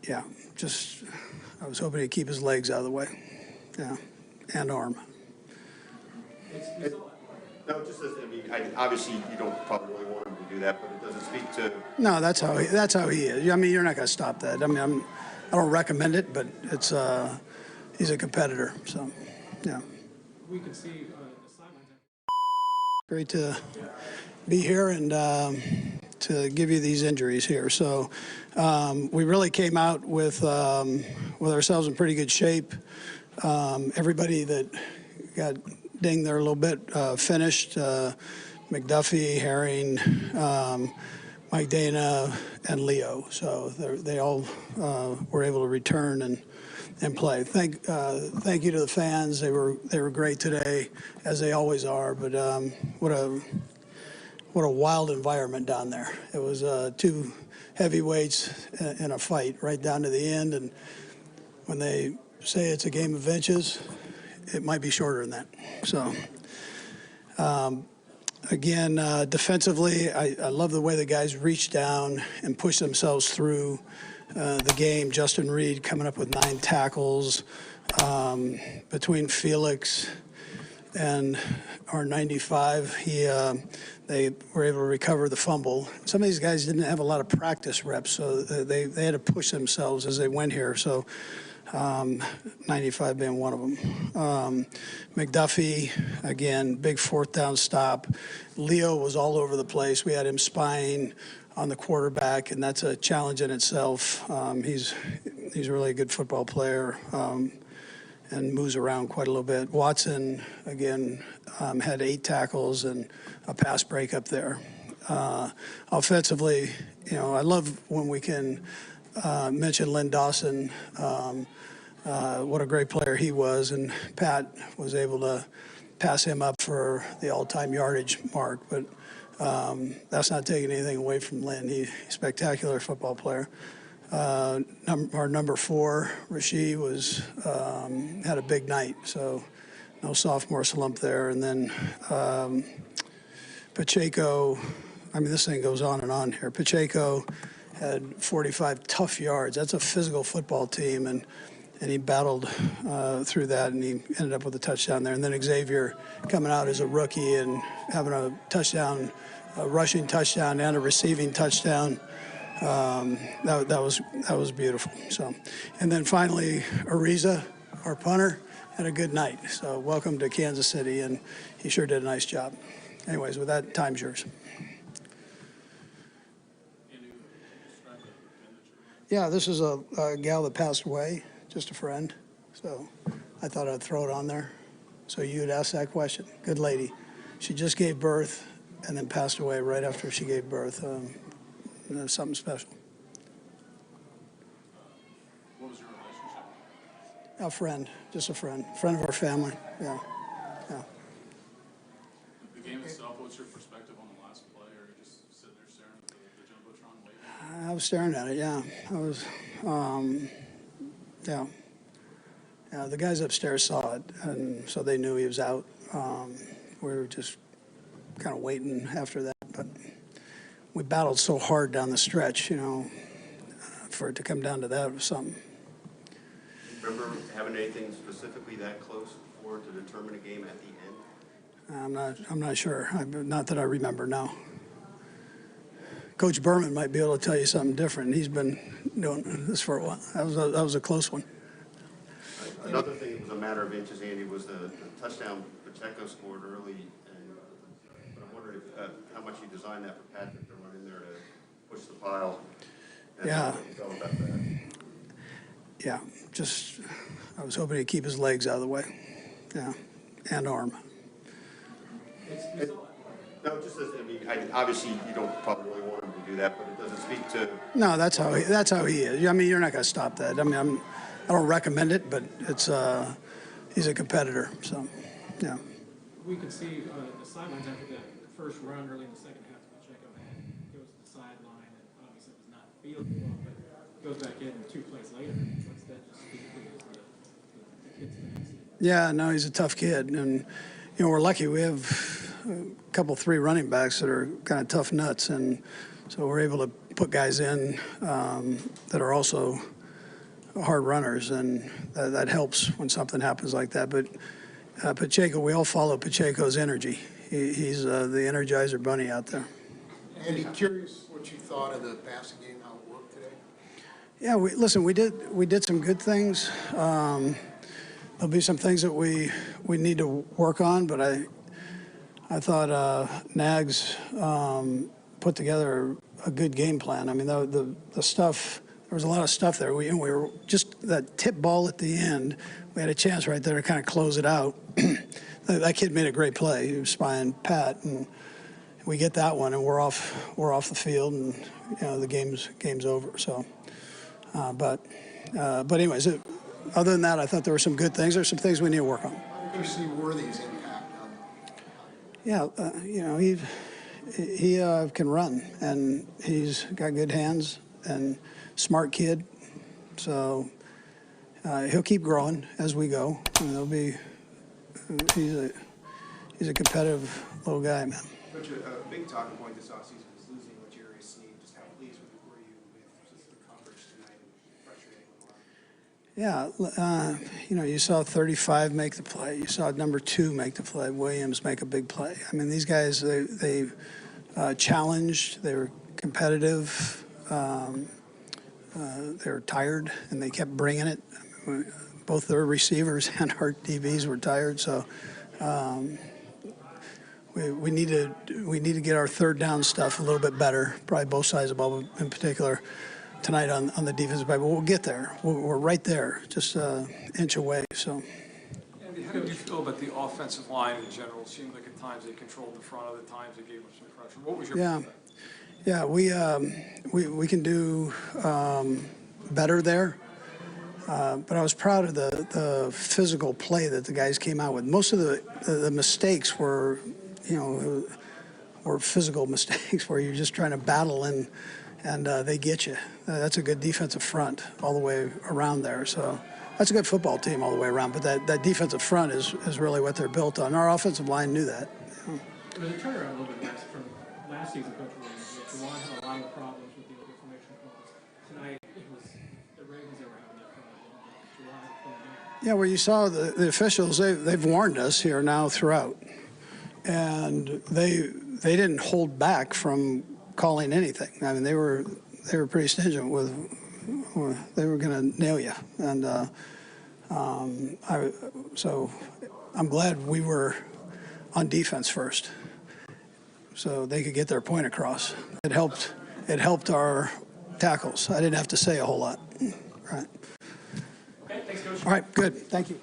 Yeah, I was hoping he'd keep his legs out of the way. Yeah, and arm. No, just as, I mean, obviously you don't probably really want him to do that, but it doesn't speak to. No, that's how he is. I mean, you're not going to stop that. I mean, I don't recommend it, but it's he's a competitor. So, yeah. We can see the sidelines. Great to be here and to give you these injuries here. So, we really came out with ourselves in pretty good shape. Everybody that got dinged there a little bit finished. McDuffie, Herring, Mike Dana, and Leo. So they all were able to return and play. Thank you to the fans. They were great today, as they always are. But what a wild environment down there. It was two heavyweights in a fight right down to the end. And when they say it's a game of inches, it might be shorter than that. So. Again, defensively, I love the way the guys reached down and pushed themselves through the game. Justin Reid coming up with 9 tackles between Felix and our 95. They were able to recover the fumble. Some of these guys didn't have a lot of practice reps, so they had to push themselves as they went here. So 95 being one of them. McDuffie, again, big 4th down stop. Leo was all over the place. We had him spying on the quarterback, and that's a challenge in itself. He's really a good football player and moves around quite a little bit. Watson, again, had 8 tackles and a pass breakup there. Offensively, I love when we can mention Lynn Dawson. What a great player he was, and Pat was able to pass him up for the all-time yardage mark, but that's not taking anything away from Lynn. He's a spectacular football player. Our number 4, Reid, had a big night, so no sophomore slump there. And then Pacheco, I mean, this thing goes on and on here. Pacheco had 45 tough yards. That's a physical football team, and he battled through that, and he ended up with a touchdown there. And then Xavier coming out as a rookie and having a touchdown, a rushing touchdown and a receiving touchdown. That was beautiful. So, and then finally, Isiah, our punter, had a good night. So welcome to Kansas City, and he sure did a nice job. Anyways, with that, time's yours. Yeah, this is a gal that passed away. Just a friend, so I thought I'd throw it on there. So you'd ask that question. Good lady. She just gave birth and then passed away right after she gave birth. Something special. What was your relationship? A friend, just a friend of our family. Yeah. The game itself, what's your perspective on the last play, or you just sitting there staring at the jumbotron waiting? I was staring at it. Yeah, I was. Yeah, the guys upstairs saw it, and so they knew he was out. We were just kind of waiting after that, but we battled so hard down the stretch, for it to come down to that was something. Remember having anything specifically that close for to determine a game at the end? I'm not sure. Not that I remember, no. Coach Berman might be able to tell you something different. He's been doing this for a while. That was a close one. Another thing that was a matter of inches, Andy, was the touchdown Pacheco scored early. But I'm wondering how much you designed that for Patrick to run in there to push the pile. And Yeah. How you felt about that. Yeah, I was hoping he'd keep his legs out of the way. Yeah, and arm. No, just as, I mean, obviously you don't probably really want him to do that, but it doesn't speak to. No, that's how he is. I mean, you're not going to stop that. I mean, I don't recommend it, but it's he's a competitor. So, yeah. We can see the sidelines after the first run early in the second half. Pacheco goes to the sideline, and obviously was not feeling well, but goes back in 2 plays later. What's that just speak to the kid's things? Yeah, no, he's a tough kid, and we're lucky. We have a couple, 3 running backs that are kind of tough nuts, and so we're able to put guys in that are also hard runners, and that helps when something happens like that. But Pacheco, we all follow Pacheco's energy. He's the Energizer Bunny out there. Andy, curious what you thought of the passing game, how it worked today? Yeah, listen, we did some good things. There'll be some things that we need to work on, but I thought Nags put together a good game plan. I mean, the stuff, there was a lot of stuff there. We were just that tip ball at the end. We had a chance right there to kind of close it out. That kid made a great play. He was spying Pat, and we get that one, and we're off the field, and the game's over. So, but anyways, other than that, I thought there were some good things. There's some things we need to work on. How do you see Worthy's impact on? Yeah, he can run, and he's got good hands and smart kid. So he'll keep growing as we go. And he's a competitive little guy, man. Coach, a big talking point this offseason is losing Legarius Sneed. Just how pleased were you with just the coverage tonight and frustrating a lot? Yeah, you saw 35 make the play. You saw number 2 make the play. Williams make a big play. I mean, these guys, they challenged. They were competitive. They were tired, and they kept bringing it. Both their receivers and our DBs were tired, so we need to get our third down stuff a little bit better. Probably both sides of the ball, in particular tonight on the defensive side. But we'll get there. We're right there, just an inch away. So. Andy, how did you feel about the offensive line in general? It seemed like at times they controlled the front, other times they gave us some pressure. What was your feedback? Yeah, we can do better there. But I was proud of the physical play that the guys came out with. Most of the mistakes were, were physical mistakes where you're just trying to battle and they get you. That's a good defensive front all the way around there. So that's a good football team all the way around. But that defensive front is really what they're built on. Our offensive line knew that. It was a turnaround a little bit from last season, Coach Williams. Juwan had a lot of problems with the open formation calls. Tonight, it was the Ravens that were having that problem. Juwan had played there. Yeah, well, you saw the officials. They've warned us here now throughout, and they didn't hold back from calling anything. I mean, they were pretty stringent with. They were going to nail you, and so I'm glad we were on defense first, so they could get their point across. It helped our tackles. I didn't have to say a whole lot. Right. Okay, thanks, Coach. All right, good. Thank you.